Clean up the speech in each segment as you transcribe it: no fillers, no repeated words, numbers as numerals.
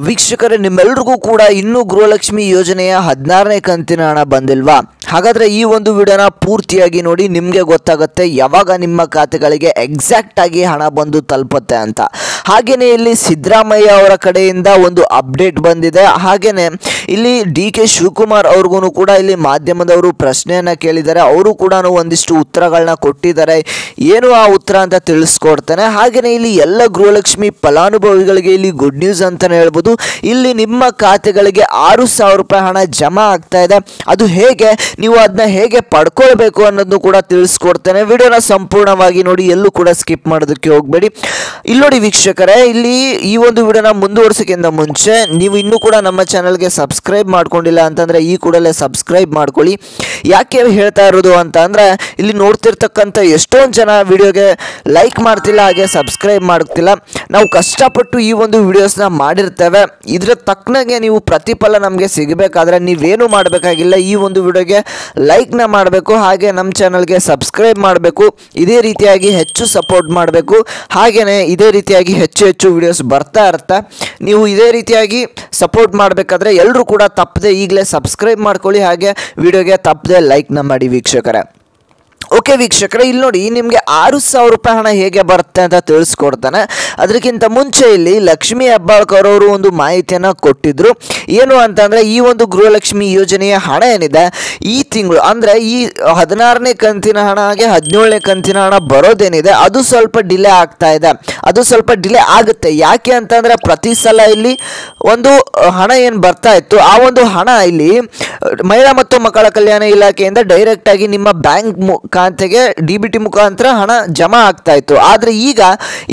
ವೀಕ್ಷಕರೇ, ನಿಮ್ಮೆಲ್ಲರಿಗೂ ಕೂಡ ಇನ್ನೂ ಗೃಹಲಕ್ಷ್ಮಿ ಯೋಜನೆಯ 16ನೇ ಕಂತಿನ ಹಣ ಬಂದಿಲ್ವಾ? ಹಾಗಾದರೆ ಈ ಒಂದು ವಿಡಿಯೋನ ಪೂರ್ತಿಯಾಗಿ ನೋಡಿ, ನಿಮಗೆ ಗೊತ್ತಾಗುತ್ತೆ ಯಾವಾಗ ನಿಮ್ಮ ಖಾತೆಗಳಿಗೆ ಎಕ್ಸಾಕ್ಟ್ ಆಗಿ ಹಣ ಬಂದು ತಲುಪುತ್ತೆ ಅಂತ. ಹಾಗೆಯೇ ಇಲ್ಲಿ ಸಿದ್ದರಾಮಯ್ಯ ಅವರ ಕಡೆಯಿಂದ ಒಂದು ಅಪ್ಡೇಟ್ ಬಂದಿದೆ. ಹಾಗೆಯೇ ಇಲ್ಲಿ ಡಿ.ಕೆ. ಶಿವಕುಮಾರ್ ಅವ್ರಿಗೂ ಕೂಡ ಇಲ್ಲಿ ಮಾಧ್ಯಮದವರು ಪ್ರಶ್ನೆಯನ್ನು ಕೇಳಿದ್ದಾರೆ. ಅವರು ಕೂಡ ಒಂದಿಷ್ಟು ಉತ್ತರಗಳನ್ನ ಕೊಟ್ಟಿದ್ದಾರೆ. ಏನು ಆ ಉತ್ತರ ಅಂತ ತಿಳಿಸ್ಕೊಡ್ತಾನೆ. ಹಾಗೆಯೇ ಇಲ್ಲಿ ಎಲ್ಲ ಗೃಹಲಕ್ಷ್ಮಿ ಫಲಾನುಭವಿಗಳಿಗೆ ಇಲ್ಲಿ ಗುಡ್ ನ್ಯೂಸ್ ಅಂತಲೇ ಹೇಳ್ಬೋದು. ಇಲ್ಲಿ ನಿಮ್ಮ ಖಾತೆಗಳಿಗೆ 6,000 ರೂಪಾಯಿ ಹಣ ಜಮಾ ಆಗ್ತಾ ಇದೆ. ಅದು ಹೇಗೆ, ನೀವು ಅದನ್ನ ಹೇಗೆ ಪಡ್ಕೊಳ್ಬೇಕು ಅನ್ನೋದನ್ನು ಕೂಡ ತಿಳಿಸ್ಕೊಡ್ತೇನೆ. ವಿಡಿಯೋನ ಸಂಪೂರ್ಣವಾಗಿ ನೋಡಿ, ಎಲ್ಲೂ ಕೂಡ ಸ್ಕಿಪ್ ಮಾಡೋದಕ್ಕೆ ಹೋಗಬೇಡಿ. ಇಲ್ಲಿ ನೋಡಿ ವೀಕ್ಷಕರೇ, ಇಲ್ಲಿ ಈ ಒಂದು ವಿಡಿಯೋನ ಮುಂದುವರಿಸೋಕ್ಕಿಂತ ಮುಂಚೆ ನೀವು ಇನ್ನೂ ಕೂಡ ನಮ್ಮ ಚಾನಲ್ಗೆ ಸಬ್ಸ್ಕ್ರೈಬ್ ಮಾಡ್ಕೊಂಡಿಲ್ಲ ಅಂತಂದರೆ ಈ ಕೂಡಲೇ ಸಬ್ಸ್ಕ್ರೈಬ್ ಮಾಡ್ಕೊಳ್ಳಿ. ಯಾಕೆ ಹೇಳ್ತಾ ಇರೋದು ಅಂತ ಅಂದರೆ, ಇಲ್ಲಿ ನೋಡ್ತಿರ್ತಕ್ಕಂಥ ಎಷ್ಟೊಂದು ಜನ ವಿಡಿಯೋಗೆ ಲೈಕ್ ಮಾಡ್ತಿಲ್ಲ, ಹಾಗೆ ಸಬ್ಸ್ಕ್ರೈಬ್ ಮಾಡ್ತಿಲ್ಲ. ನಾವು ಕಷ್ಟಪಟ್ಟು ಈ ಒಂದು ವಿಡಿಯೋಸ್ನ ಮಾಡಿರ್ತೇವೆ. ಇದರ ತಕ್ಕನಾಗೆ ನೀವು ಪ್ರತಿಫಲ ನಮಗೆ ಸಿಗಬೇಕಾದ್ರೆ ನೀವೇನು ಮಾಡಬೇಕಾಗಿಲ್ಲ, ಈ ಒಂದು ವಿಡಿಯೋಗೆ ಲೈಕ್ನ ಮಾಡಬೇಕು, ಹಾಗೆ ನಮ್ಮ ಚಾನಲ್ಗೆ ಸಬ್ಸ್ಕ್ರೈಬ್ ಮಾಡಬೇಕು. ಇದೇ ರೀತಿಯಾಗಿ ಹೆಚ್ಚು ಸಪೋರ್ಟ್ ಮಾಡಬೇಕು. ಹಾಗೆಯೇ ಇದೇ ರೀತಿಯಾಗಿ ಹೆಚ್ಚು ವಿಡಿಯೋಸ್ ಬರ್ತಾ ಇರುತ್ತೆ. ನೀವು ಇದೇ ರೀತಿಯಾಗಿ ಸಪೋರ್ಟ್ ಮಾಡಬೇಕಾದ್ರೆ ಎಲ್ಲರೂ ಕೂಡ ತಪ್ಪದೆ ಈಗಲೇ ಸಬ್ಸ್ಕ್ರೈಬ್ ಮಾಡ್ಕೊಳ್ಳಿ, ಹಾಗೆ ವಿಡಿಯೋಗೆ ತಪ್ಪದೆ ಲೈಕ್ನ ಮಾಡಿ ವೀಕ್ಷಕರೇ. ಓಕೆ ವೀಕ್ಷಕರೇ, ಇಲ್ಲಿ ನೋಡಿ ನಿಮಗೆ 6,000 ರೂಪಾಯಿ ಹಣ ಹೇಗೆ ಬರುತ್ತೆ ಅಂತ ತಿಳಿಸ್ಕೊಡ್ತಾನೆ. ಅದಕ್ಕಿಂತ ಮುಂಚೆ ಇಲ್ಲಿ ಲಕ್ಷ್ಮೀ ಹೆಬ್ಬಾಳ್ಕರ್ ಅವರು ಒಂದು ಮಾಹಿತಿಯನ್ನು ಕೊಟ್ಟಿದ್ರು. ಏನು ಅಂತಂದರೆ, ಈ ಒಂದು ಗೃಹಲಕ್ಷ್ಮಿ ಯೋಜನೆಯ ಹಣ ಏನಿದೆ ಈ ತಿಂಗಳು ಅಂದರೆ ಈ 16ನೇ ಕಂತಿನ ಹಣ ಹಾಗೆ 17ನೇ ಕಂತಿನ ಹಣ ಬರೋದೇನಿದೆ ಅದು ಸ್ವಲ್ಪ ಡಿಲೇ ಆಗ್ತಾ ಇದೆ. ಅದು ಸ್ವಲ್ಪ ಡಿಲೇ ಆಗುತ್ತೆ. ಯಾಕೆ ಅಂತಂದರೆ, ಪ್ರತಿ ಸಲ ಇಲ್ಲಿ ಒಂದು ಹಣ ಏನು ಬರ್ತಾ ಇತ್ತು ಆ ಒಂದು ಹಣ ಇಲ್ಲಿ ಮಹಿಳಾ ಮತ್ತು ಮಕ್ಕಳ ಕಲ್ಯಾಣ ಇಲಾಖೆಯಿಂದ ಡೈರೆಕ್ಟಾಗಿ ನಿಮ್ಮ ಬ್ಯಾಂಕ್ ಖಾತೆಗೆ DBT ಮುಖಾಂತರ ಹಣ ಜಮಾ ಆಗ್ತಾ ಇತ್ತು. ಆದರೆ ಈಗ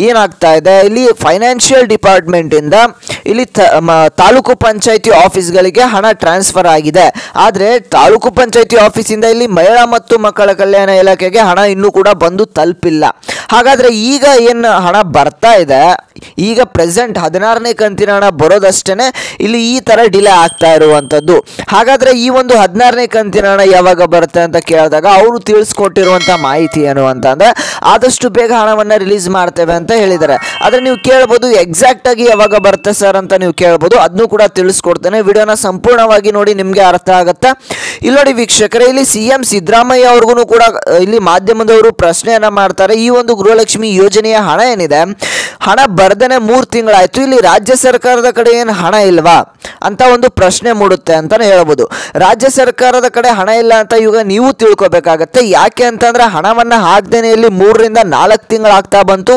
ಏನಾಗ್ತಾ ಇದೆ, ಇಲ್ಲಿ ಫೈನಾನ್ಷಿಯಲ್ ಡಿಪಾರ್ಟ್ಮೆಂಟಿಂದ ಇಲ್ಲಿ ತಾಲೂಕು ಪಂಚಾಯಿತಿ ಆಫೀಸ್ಗಳಿಗೆ ಹಣ ಟ್ರಾನ್ಸ್ಫರ್ ಆಗಿದೆ. ಆದರೆ ತಾಲೂಕು ಪಂಚಾಯಿತಿ ಆಫೀಸಿಂದ ಇಲ್ಲಿ ಮಹಿಳಾ ಮತ್ತು ಮಕ್ಕಳ ಕಲ್ಯಾಣ ಇಲಾಖೆಗೆ ಹಣ ಇನ್ನೂ ಕೂಡ ಬಂದು ತಲುಪಿಲ್ಲ. ಹಾಗಾದರೆ ಈಗ ಏನು ಹಣ ಬರ್ತಾ ಇದೆ, ಈಗ ಪ್ರೆಸೆಂಟ್ 16ನೇ ಕಂತಿನ ಹಣ ಬರೋದಷ್ಟೇ ಇಲ್ಲಿ ಈ ಥರ ಡಿಲೇ ಆಗ್ತಾ ಇರುವಂಥದ್ದು. ಹಾಗಾದರೆ ಈ ಒಂದು 16ನೇ ಕಂತಿನ ಹಣ ಯಾವಾಗ ಬರುತ್ತೆ ಅಂತ ಕೇಳಿದಾಗ ಅವರು ತಿಳಿಸ್ಕೊಟ್ಟಿರುವಂಥ ಮಾಹಿತಿ ಏನು ಅಂತಂದರೆ, ಆದಷ್ಟು ಬೇಗ ಹಣವನ್ನು ರಿಲೀಸ್ ಮಾಡ್ತೇವೆ ಅಂತ ಹೇಳಿದ್ದಾರೆ. ಆದರೆ ನೀವು ಕೇಳ್ಬೋದು ಎಕ್ಸಾಕ್ಟ್ ಆಗಿ ಯಾವಾಗ ಬರುತ್ತೆ ಸರ್ ಅಂತ ನೀವು ಕೇಳ್ಬೋದು. ಅದನ್ನು ಕೂಡ ತಿಳಿಸ್ಕೊಡ್ತೇನೆ. ವಿಡಿಯೋನ ಸಂಪೂರ್ಣವಾಗಿ ನೋಡಿ, ನಿಮಗೆ ಅರ್ಥ ಆಗುತ್ತೆ. ಇಲ್ಲಿ ನೋಡಿ ವೀಕ್ಷಕರೇ, ಇಲ್ಲಿ CM ಸಿದ್ದರಾಮಯ್ಯ ಅವ್ರಿಗೂ ಕೂಡ ಇಲ್ಲಿ ಮಾಧ್ಯಮದವರು ಪ್ರಶ್ನೆಯನ್ನು ಮಾಡ್ತಾರೆ. ಈ ಒಂದು ಗೃಹಲಕ್ಷ್ಮಿ ಯೋಜನೆಯ ಹಣ ಏನಿದೆ, ಹಣ ಬರ್ದೇನೆ 3 ತಿಂಗಳಾಯಿತು, ಇಲ್ಲಿ ರಾಜ್ಯ ಸರ್ಕಾರದ ಕಡೆ ಏನು ಹಣ ಇಲ್ವಾ ಅಂತ ಒಂದು ಪ್ರಶ್ನೆ ಮೂಡುತ್ತೆ ಅಂತಲೇ ಹೇಳ್ಬೋದು. ರಾಜ್ಯ ಸರ್ಕಾರದ ಕಡೆ ಹಣ ಇಲ್ಲ ಅಂತ ಈಗ ನೀವು ತಿಳ್ಕೊಬೇಕಾಗತ್ತೆ. ಯಾಕೆ ಅಂತಂದರೆ, ಹಣವನ್ನು ಹಾಕ್ದೇನೆ ಇಲ್ಲಿ 3 ರಿಂದ 4 ತಿಂಗಳಾಗ್ತಾ ಬಂತು,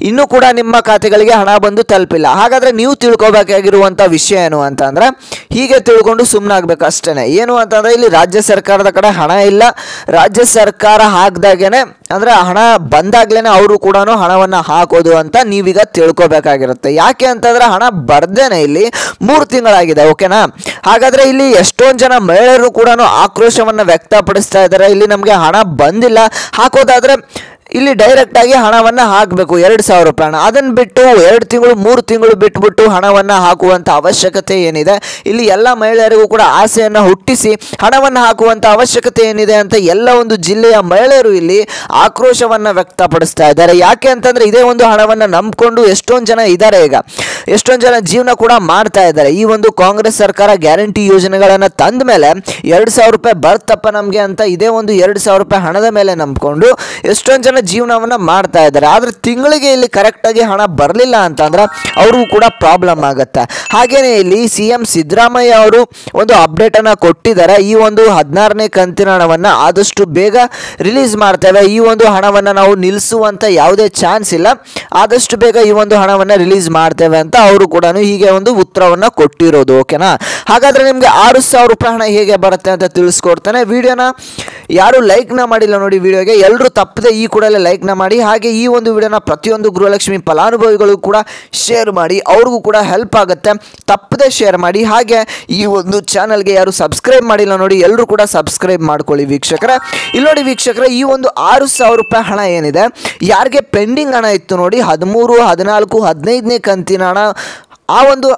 ಇನ್ನೂ ಕೂಡ ನಿಮ್ಮ ಖಾತೆಗಳಿಗೆ ಹಣ ಬಂದು ತಲುಪಿಲ್ಲ. ಹಾಗಾದರೆ ನೀವು ತಿಳ್ಕೊಬೇಕಾಗಿರುವಂಥ ವಿಷಯ ಏನು ಅಂತಂದರೆ, ಹೀಗೆ ತಿಳ್ಕೊಂಡು ಸುಮ್ಮನಾಗಬೇಕು ಅಷ್ಟೇ. ಏನು ಅಂತಂದರೆ, ಇಲ್ಲಿ ರಾಜ್ಯ ಸರ್ಕಾರದ ಕಡೆ ಹಣ ಇಲ್ಲ, ರಾಜ್ಯ ಸರ್ಕಾರ ಹಾಕಿದಾಗೇನೆ ಅಂದರೆ ಹಣ ಬಂದಾಗ್ಲೇ ಅವರು ಕೂಡ ಹಣವನ್ನು ಹಾಕೋದು ಅಂತ ನೀವೀಗ ತಿಳ್ಕೊಬೇಕಾಗಿರುತ್ತೆ. ಯಾಕೆ ಅಂತಂದರೆ, ಹಣ ಬರ್ದೇನೆ ಇಲ್ಲಿ 3 ತಿಂಗಳಾಗಿದೆ. ಓಕೆನಾ? ಹಾಗಾದರೆ ಇಲ್ಲಿ ಎಷ್ಟೊಂದು ಜನ ಮಹಿಳೆಯರು ಕೂಡ ಆಕ್ರೋಶವನ್ನು ವ್ಯಕ್ತಪಡಿಸ್ತಾ ಇದ್ದಾರೆ. ಇಲ್ಲಿ ನಮಗೆ ಹಣ ಬಂದಿಲ್ಲ, ಹಾಕೋದಾದರೆ ಇಲ್ಲಿ ಡೈರೆಕ್ಟಾಗಿ ಹಣವನ್ನು ಹಾಕಬೇಕು 2,000 ರೂಪಾಯಿ ಹಣ. ಅದನ್ನು ಬಿಟ್ಟು 2 ತಿಂಗಳು 3 ತಿಂಗಳು ಬಿಟ್ಬಿಟ್ಟು ಹಣವನ್ನು ಹಾಕುವಂಥ ಅವಶ್ಯಕತೆ ಏನಿದೆ? ಇಲ್ಲಿ ಎಲ್ಲ ಮಹಿಳೆಯರಿಗೂ ಕೂಡ ಆಸೆಯನ್ನು ಹುಟ್ಟಿಸಿ ಹಣವನ್ನು ಹಾಕುವಂಥ ಅವಶ್ಯಕತೆ ಏನಿದೆ ಅಂತ ಎಲ್ಲ ಒಂದು ಜಿಲ್ಲೆಯ ಮಹಿಳೆಯರು ಇಲ್ಲಿ ಆಕ್ರೋಶವನ್ನು ವ್ಯಕ್ತಪಡಿಸ್ತಾ ಇದ್ದಾರೆ. ಯಾಕೆ ಅಂತಂದರೆ, ಇದೇ ಒಂದು ಹಣವನ್ನು ನಂಬಿಕೊಂಡು ಎಷ್ಟೊಂದು ಜನ ಇದ್ದಾರೆ. ಈಗ ಎಷ್ಟೊಂದು ಜನ ಜೀವನ ಕೂಡ ಮಾಡ್ತಾ ಇದ್ದಾರೆ. ಈ ಒಂದು ಕಾಂಗ್ರೆಸ್ ಸರ್ಕಾರ ಗ್ಯಾರಂಟಿ ಯೋಜನೆಗಳನ್ನು ತಂದ ಮೇಲೆ 2,000 ರೂಪಾಯಿ ಬರ್ತಪ್ಪ ನಮಗೆ ಅಂತ ಇದೇ ಒಂದು 2,000 ರೂಪಾಯಿ ಹಣದ ಮೇಲೆ ನಂಬಿಕೊಂಡು ಎಷ್ಟೊಂದು ಜನ ಜೀವನವನ್ನು ಮಾಡ್ತಾ ಇದ್ದಾರೆ. ಆದರೆ ತಿಂಗಳಿಗೆ ಇಲ್ಲಿ ಕರೆಕ್ಟಾಗಿ ಹಣ ಬರಲಿಲ್ಲ ಅಂತಂದ್ರೆ ಅವ್ರಿಗೂ ಕೂಡ ಪ್ರಾಬ್ಲಮ್ ಆಗುತ್ತೆ. ಹಾಗೆಯೇ ಇಲ್ಲಿ CM ಸಿದ್ದರಾಮಯ್ಯ ಅವರು ಒಂದು ಅಪ್ಡೇಟನ್ನು ಕೊಟ್ಟಿದ್ದಾರೆ. ಈ ಒಂದು 16ನೇ ಕಂತಿನ ಹಣವನ್ನು ಆದಷ್ಟು ಬೇಗ ರಿಲೀಸ್ ಮಾಡ್ತೇವೆ, ಈ ಒಂದು ಹಣವನ್ನು ನಾವು ನಿಲ್ಲಿಸುವಂಥ ಯಾವುದೇ ಚಾನ್ಸ್ ಇಲ್ಲ, ಆದಷ್ಟು ಬೇಗ ಈ ಒಂದು ಹಣವನ್ನು ರಿಲೀಸ್ ಮಾಡ್ತೇವೆ ಅಂತ ಅವರು ಕೂಡ ಹೀಗೆ ಒಂದು ಉತ್ತರವನ್ನು ಕೊಟ್ಟಿರೋದು. ಓಕೆನಾ? ಹಾಗಾದರೆ ನಿಮಗೆ 6,000 ರೂಪಾಯಿ ಹಣ ಹೇಗೆ ಬರುತ್ತೆ ಅಂತ ತಿಳಿಸ್ಕೊಡ್ತಾನೆ. ವಿಡಿಯೋನ ಯಾರು ಲೈಕ್ನ ಮಾಡಿಲ್ಲ ನೋಡಿ, ವಿಡಿಯೋಗೆ ಎಲ್ಲರೂ ತಪ್ಪದೆ ಈ ಕೂಡಲೇ ಲೈಕ್ನ ಮಾಡಿ. ಹಾಗೆ ಈ ಒಂದು ವಿಡಿಯೋನ ಪ್ರತಿಯೊಂದು ಗೃಹಲಕ್ಷ್ಮಿ ಫಲಾನುಭವಿಗಳು ಕೂಡ ಶೇರ್ ಮಾಡಿ, ಅವ್ರಿಗೂ ಕೂಡ ಹೆಲ್ಪ್ ಆಗುತ್ತೆ. ತಪ್ಪದೆ ಶೇರ್ ಮಾಡಿ. ಹಾಗೆ ಈ ಒಂದು ಚಾನಲ್ಗೆ ಯಾರು ಸಬ್ಸ್ಕ್ರೈಬ್ ಮಾಡಿಲ್ಲ ನೋಡಿ, ಎಲ್ಲರೂ ಕೂಡ ಸಬ್ಸ್ಕ್ರೈಬ್ ಮಾಡ್ಕೊಳ್ಳಿ ವೀಕ್ಷಕರೇ. ಇಲ್ಲಿ ನೋಡಿ ವೀಕ್ಷಕರೇ, ಈ ಒಂದು 6,000 ರೂಪಾಯಿ ಹಣ ಏನಿದೆ, ಯಾರಿಗೆ ಪೆಂಡಿಂಗ್ ಹಣ ಇತ್ತು ನೋಡಿ 13, 14, 15ನೇ ಕಂತಿನ ಹಣ ಆ ಒಂದು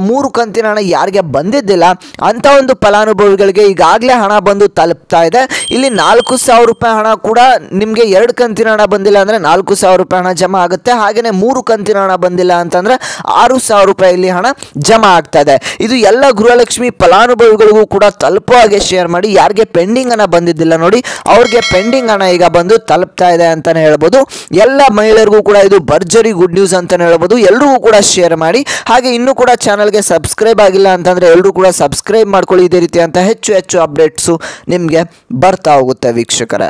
3 ಕಂತಿನ ಹಣ ಯಾರಿಗೆ ಬಂದಿದ್ದಿಲ್ಲ ಅಂಥ ಒಂದು ಫಲಾನುಭವಿಗಳಿಗೆ ಈಗಾಗಲೇ ಹಣ ಬಂದು ತಲುಪ್ತಾ ಇದೆ. ಇಲ್ಲಿ 4,000 ರೂಪಾಯಿ ಹಣ ಕೂಡ ನಿಮಗೆ 2 ಕಂತಿನ ಹಣ ಬಂದಿಲ್ಲ ಅಂದರೆ 4,000 ರೂಪಾಯಿ ಹಣ ಜಮಾ ಆಗುತ್ತೆ. ಹಾಗೆಯೇ 3 ಕಂತಿನ ಹಣ ಬಂದಿಲ್ಲ ಅಂತಂದರೆ 6,000 ರೂಪಾಯಿ ಇಲ್ಲಿ ಹಣ ಜಮಾ ಆಗ್ತಾ ಇದೆ. ಇದು ಎಲ್ಲ ಗೃಹಲಕ್ಷ್ಮಿ ಫಲಾನುಭವಿಗಳಿಗೂ ಕೂಡ ತಲುಪುವ ಹಾಗೆ ಶೇರ್ ಮಾಡಿ. ಯಾರಿಗೆ ಪೆಂಡಿಂಗ್ ಹಣ ಬಂದಿದ್ದಿಲ್ಲ ನೋಡಿ, ಅವ್ರಿಗೆ ಪೆಂಡಿಂಗ್ ಹಣ ಈಗ ಬಂದು ತಲುಪ್ತಾ ಇದೆ ಅಂತಾನೆ ಹೇಳ್ಬೋದು. ಎಲ್ಲ ಮಹಿಳೆಯರಿಗೂ ಕೂಡ ಇದು ಭರ್ಜರಿ ಗುಡ್ ನ್ಯೂಸ್ ಅಂತಾನೆ ಹೇಳ್ಬೋದು. ಎಲ್ರಿಗೂ ಕೂಡ ಶೇರ್ ಮಾಡಿ. ಹಾಗೆ ಇನ್ನೂ ಕೂಡ ಚಾನಲ್ಗೆ ಸಬ್ಸ್ಕ್ರೈಬ್ ಆಗಿಲ್ಲ ಅಂತಂದರೆ ಎಲ್ಲರೂ ಕೂಡ ಸಬ್ಸ್ಕ್ರೈಬ್ ಮಾಡ್ಕೊಳ್ಳಿ. ಇದೇ ರೀತಿ ಅಂತ ಹೆಚ್ಚು ಹೆಚ್ಚು ಅಪ್ಡೇಟ್ಸು ನಿಮಗೆ ಬರ್ತಾ ಹೋಗುತ್ತೆ ವೀಕ್ಷಕರೇ.